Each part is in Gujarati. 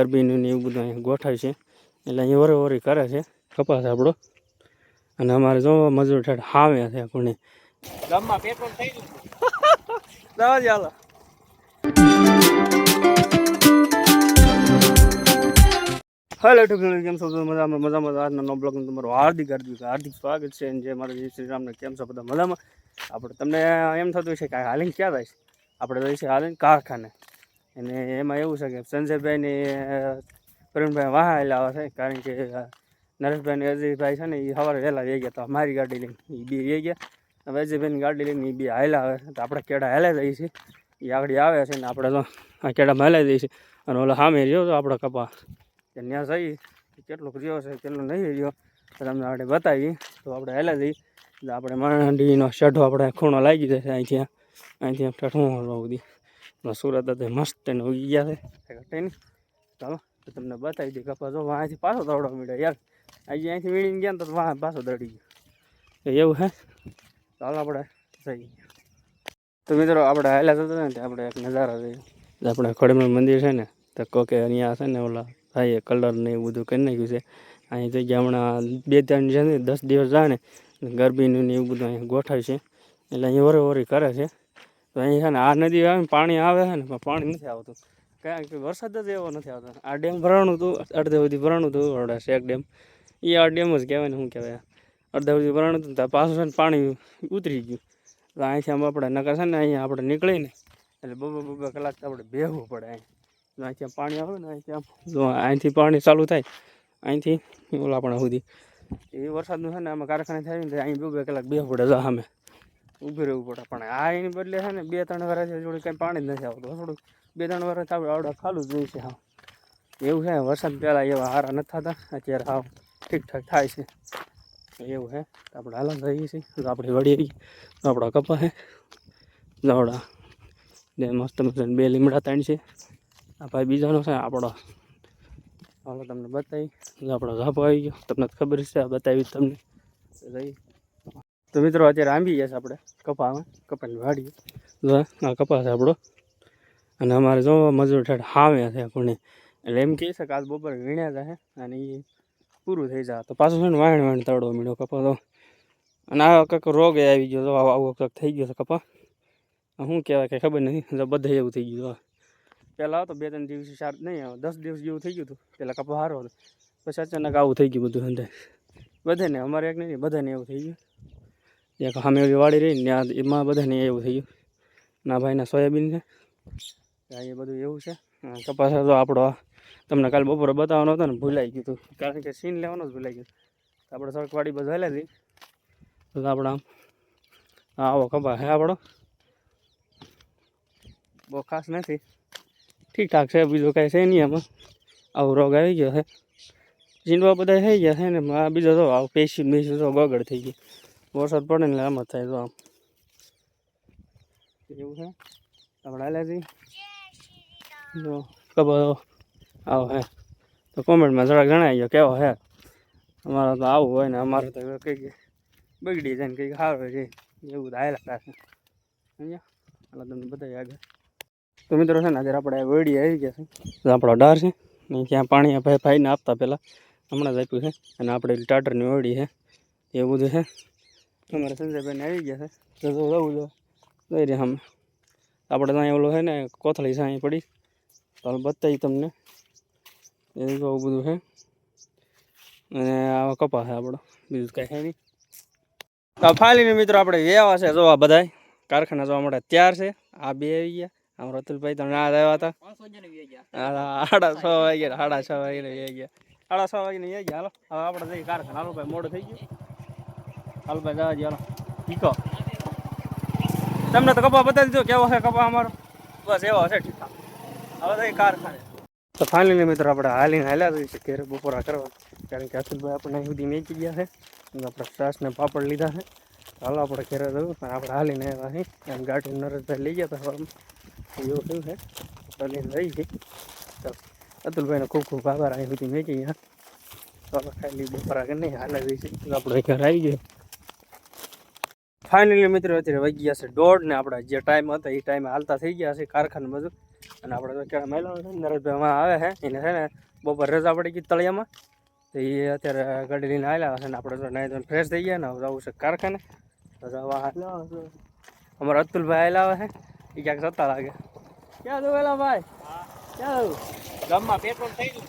ગરબીનું ને એવું બધું અહીંયા ગોઠાય છે એટલે અહીંયા વરોવરી કરે છે કપાસ આપણો. અને અમારે જો મજૂર ઠેઠ હાવે છે કોને ગામમાં પેટ્રોલ થઈ ગયું જવા જ હાલો. હેલો ટુકડી કેમ છો મજામાં મજામાં. આજના નો બ્લોગમાં તમારું હાર્દિક સ્વાગત છે. જે મારા જય શ્રી રામને કેમ છો બધા મજામાં. આપણે તમને એમ થતું છે કે હાલીને ક્યાં જાય છે, આપણે જઈએ છીએ હાલીને કારખાને. અને એમાં એવું છે કે સંજયભાઈ ને પ્રવીણભાઈ વાહ આવે છે, કારણ કે નરેશભાઈ ને અજયભાઈ છે ને એ સવારે વહેલા વહી ગયા. તો મારી ગાડી લઈને એ બી વહી ગયા. હવે અજયભાઈની ગાડી લઈને એ બી હાલા આવે છે. તો આપણે કેળા હાલા જઈએ છીએ, એ આગળ આવે છે ને આપણે તો આ કેળામાં હાલા જઈએ છીએ. અને ઓલો સામે રહ્યો તો આપણો કપા ત્યાં જઈએ કેટલોક રહ્યો છે કેટલો નહીં રહ્યો તો તમને આપણે બતાવીએ. તો આપણે હાલા જઈએ એટલે આપણે માંડીનો શેઢો આપણે ખૂણો લાગી જશે. અહીંથી ઠઠું સુધી સુરત હતા મસ્ત એને ઉગી ગયા છે ઘટે નહીં. ચાલો તો તમને બતાવી દઈએ કપા જો અહીંથી પાછો દોડવા મળ્યો યાર. અહીંથી વીણીને ગયા ને તો વાહ પાછો દડી ગયો એવું હે. ચાલો આપણે જઈએ. તો મિત્રો આપણે હાલ્યા જતા ને આપણે એક નજારા જોઈએ. આપણે ખોડિયાર મંદિર છે ને તો કોકે અહીંયા છે ને ઓલા ભાઈએ કલર ને એવું બધું કરી નાખ્યું છે. અહીં જગ્યા હમણાં 2-3 છે ને 10 દિવસ જાય ને ગરબીનું ને એવું બધું અહીંયા ગોઠાય છે એટલે અહીં વરોવરી કરે છે. તો અહીં છે ને આ નદી આવે પાણી આવે છે ને પણ પાણી નથી આવતું કારણ કે વરસાદ જ એવો નથી આવતો. આ ડેમ ભરાણું હતું અડધે સુધી ભરાણું હતું ઓડા શેક ડેમ એ આ ડેમ જ કહેવાય ને શું કહેવાય અડધે સુધી ભરાણું હતું ત્યાં પાછું છે ને પાણી ઉતરી ગયું. તો અહીંથી આમ આપણે નકર છે ને અહીંયા આપણે નીકળીને એટલે બબે કલાક આપણે બેહવું પડે. અહીંથી પાણી આવે ને અહીંથી પાણી ચાલુ થાય અહીંથી ઓલા આપણે સુધી એ વરસાદનું છે ને આમાં કારખાને થાય ને અહીં 2-2 કલાક બેહવું પડે. જો સામે ઊભી રહેવું પડે. પણ આ એની બદલે છે ને 2-3 વર્ષથી જોડે કંઈ પાણી જ નથી આવતું. થોડુંક 2-3 વર્ષ આપણે આવડા ખાલું જ જોઈએ છે. હા એવું છે. વરસાદ પહેલાં એવા હારા નથી થતા, અત્યારે હાવ ઠીકઠાક થાય છે એવું છે. આપણે હાલ જઈએ છીએ તો આપણે વળી તો આપણા કપા છે જવડા ને મસ્ત મસ્ત 2 લીમડા 3 છે. આ ભાઈ બીજાનો છે આપણો. હાલો તમને બતાવી આપણો ઝાપો આવી ગયો. તમને ખબર છે બતાવી તમને જઈ. તો મિત્રો અત્યારે આંબી ગયા છે આપણે કપામાં કપાની વાડી. આ કપા છે આપણો. અને અમારે જો મજૂર ઠેઠ હાવે છે કોને એટલે એમ કહે છે કે આજ બપોરે વીણ્યા જાય અને એ પૂરું થઈ જાય. તો પાછું છે ને વાણ તળવો મીડો કપા તો. અને આ કંઈક રોગ આવી ગયો તો આવો કંઈક થઈ ગયો છે કપા. શું કહેવાય કંઈ ખબર નથી. બધે એવું થઈ ગયું. પહેલાં તો 2-3 દિવસ 4 નહીં 10 દિવસ જેવું થઈ ગયું હતું. પહેલાં કપા સારો હતો પછી અચાનક આવું થઈ ગયું બધું અંદર બધાને. અમારે એક નહીં બધાને એવું થઈ ગયું. એક સામે એવી વાડી રહી ને એમાં બધાને એવું થઈ ગયું. ના ભાઈના સોયાબીન છે એ બધું એવું છે. કપાસ તો આપણો તમને કાલે બપોરે બતાવવાનો હતો ને ભૂલાઈ ગયું હતું કારણ કે સીન લેવાનો જ ભૂલાઈ ગયું. આપણે સરકવાડી બધું હાલ્યા હતી તો આપણા આવો કપા છે આપણો. બહુ ખાસ નથી, ઠીકઠાક છે. બીજું કાંઈ છે નહીં આમાં. આવો રોગ આવી ગયો છે. જીંડવા બધા થઈ ગયા છે ને આ બીજો તો આવું પેશી તો બગડ થઈ ગઈ. વરસાદ પડે ને આમ જ થાય તો આમ એવું છે. આપણે હાલ્યા છીએ જો કપા આવો હે તો કોમેન્ટમાં જરાક જણાવી ગયો કેવો હે. અમારે તો આવું હોય ને અમારે તો કંઈક બગડી જાય ને કંઈક સારું છે એવું તો હાલ્યા રાખે અહીંયા. હાલ તમને બતાવી આગળ. તો મિત્રો છે ને અત્યારે આપણે વડી આવી ગયા છે તો આપણો ડાર છે ને ત્યાં પાણી ભાઈને આપતા પહેલાં હમણાં જ આપ્યું છે. અને આપણે ટાટરની વડી છે એવું બધું છે. અમારે સંજયભાઈને આવી ગયા છે તો જવું જઈ રહ્યા અમે. આપણે ત્યાં ઓલું છે ને કોથળી છે અહીં પડી તો બતાવી તમને એવું બહુ બધું છે. અને આવા કપા છે આપણો બીજું કાંઈ છે નહીં. તો ફાલીને મિત્રો આપણે એવા છે જોવા બધા કારખાના જોવા માટે તૈયાર છે. આ બે આવી ગયા. આમ રતુલભાઈ તો ના આવ્યા હતા 6:30 વાગે 6:30 વાગે આવી ગયા 6:30 વાગે આવી ગયા. હાલો હવે આપણે જઈએ કારખાના. હાલો ભાઈ મોડું થઈ ગયું. હાલો ભાઈ જવા દે. હાલો ઠીકો તમને તો કપા બતાવી દીધો કેવો છે કપા અમારો. બસ એવો છે ઠીક. હવે જઈએ કારખાને. તો ફાઇનલી મિત્રો આપણે હાલીને હાલ્યા જઈએ ઘેરે બપોરા કરવા કારણ કે અતુલભાઈ આપણે સુધી મેકી ગયા છે. આપણે છાશ ને પાપડ લીધા છે. હાલો આપણે ઘેરે જવું પણ આપણે હાલીને આવ્યા છીએ. એમ ગાડી નરેશભાઈ લઈ ગયા હતા એવું થયું છે તો લઈને લઈ ગઈ. ચાલો અતુલભાઈને ખૂબ ખૂબ આભાર અહીં સુધી મેકી ગયા. તો આપણે ખાલી બપોરા કે નહીં હાલ્યા જઈએ આપણે ઘરે આવી ગયો. ફાઇનલી મિત્રો અત્યારે વાગી ગયા છે 1:30 ને આપણે જે ટાઈમ હતા એ ટાઈમે હાલતા થઈ ગયા છે કારખાને બધું. અને આપણે તો ક્યાં મહિલાઓ છે ને નરેશભાઈ આમાં આવે છે એને છે ને બપોર રજા પડી ગઈ તળિયામાં તો એ અત્યારે ગાડી લઈને આવ્યા છે ને આપણે તો નાઈ ધોઈને ફ્રેશ થઈ ગયા ને હવે જવું છે કારખાને તો જવા અમારા અતુલભાઈ આવેલા આવે છે એ ક્યાંક જતા લાગે ક્યાં જવું એલા ભાઈ ક્યાં જવું ગામમાં પેટ્રોલ થઈ ગયું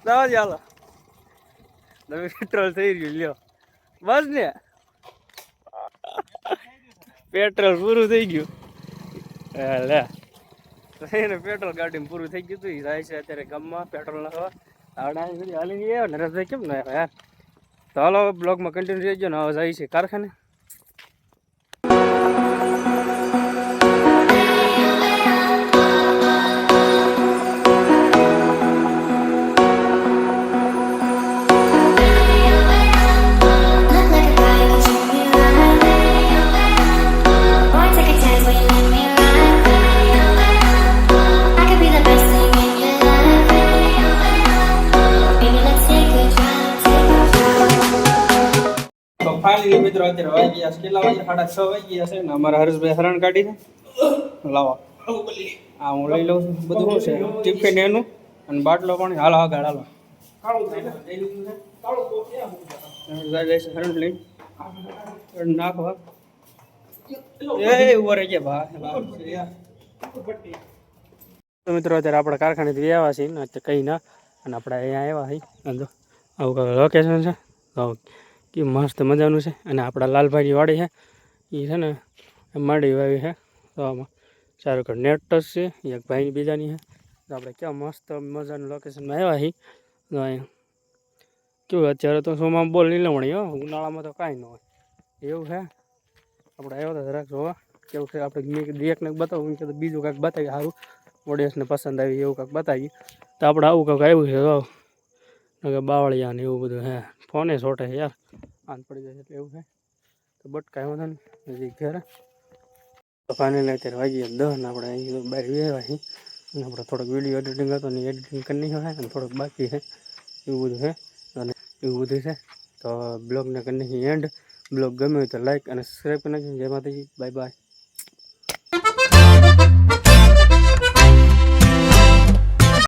જવા જ હાલો નવી પેટ્રોલ થઈ ગયું લ્યો બસ ને પેટ્રોલ પૂરું થઈ ગયું લે એને પેટ્રોલ ગાડીમાં પૂરું થઈ ગયું હતું એ જાય છે અત્યારે ગામમાં પેટ્રોલ નાખવા આવડા હાલી ગયા નરેશભાઈ કેમ ના યાર તો હાલો બ્લોગમાં કન્ટિન્યુ રહેજો ને હવે જાય છે કારખાને ફાઇનલી મિત્રો અત્યારે વાગી ગયા કેટલા વાગે 6:30 વાગી ગયા છે ને અમારા હર્ષભાઈ હરણ કાઢી છે લાવો હા હું લઈ લઉં છું બધું શું છે ટિફિન એનું અને બાટલો પાણી હાલો આગળ હાલો હરણ લઈ નાખવા એ ઉભો રહી ગયા ભાઈ તો મિત્રો અત્યારે આપણે કારખાનેથી આવ્યા છીએ ને અત્યારે કઈ ના અને આપણે અહીંયા આવ્યા છીએ આવું કંઈક લોકેશન છે કે મસ્ત મજાનું છે અને આપણા લાલભાઈની વાડી છે એ છે ને માંડી વાવી છે તો આમાં સારું કે નેટ ટચ છે એક ભાઈની બીજાની છે તો આપણે ક્યાં મસ્ત મજાનું લોકેશનમાં આવ્યા છીએ તો અહીંયા કેવું અત્યારે તો સોમાં બોલ નહીં લવણી હો ઉનાળામાં તો કાંઈ ન હોય એવું છે આપણે આવ્યો તો જરાક જોવા કેવું છે આપણે એકને બતાવું કે બીજું કાંઈક બતાવીએ સારું ઓડિયન્સને પસંદ આવી એવું કાંઈક બતાવીએ તો આપણે આવું કાંઈક આવ્યું છે તો બાવળિયા ને એવું બધું હે ફોને છોટે યાર આન પડી જાય એટલે એવું છે તો બટ કાંઈ વાંધો નહીં હજી ઘરે તો ફાઇનલી અત્યારે વાગી 10 ને આપણે અહીં બહાર આવ્યા છીએ અને આપણે થોડોક વિડીયો એડિટિંગ હતો ને એડિટિંગ કરી નાખ્યો છે અને થોડુંક બાકી છે એવું બધું છે અને એવું બધું છે તો બ્લોગને કરી નાખી એન્ડ બ્લોગ ગમ્યો હોય તો લાઈક અને સબસ્ક્રાઈબ કરી નાખી જય માતાજી બાય બાય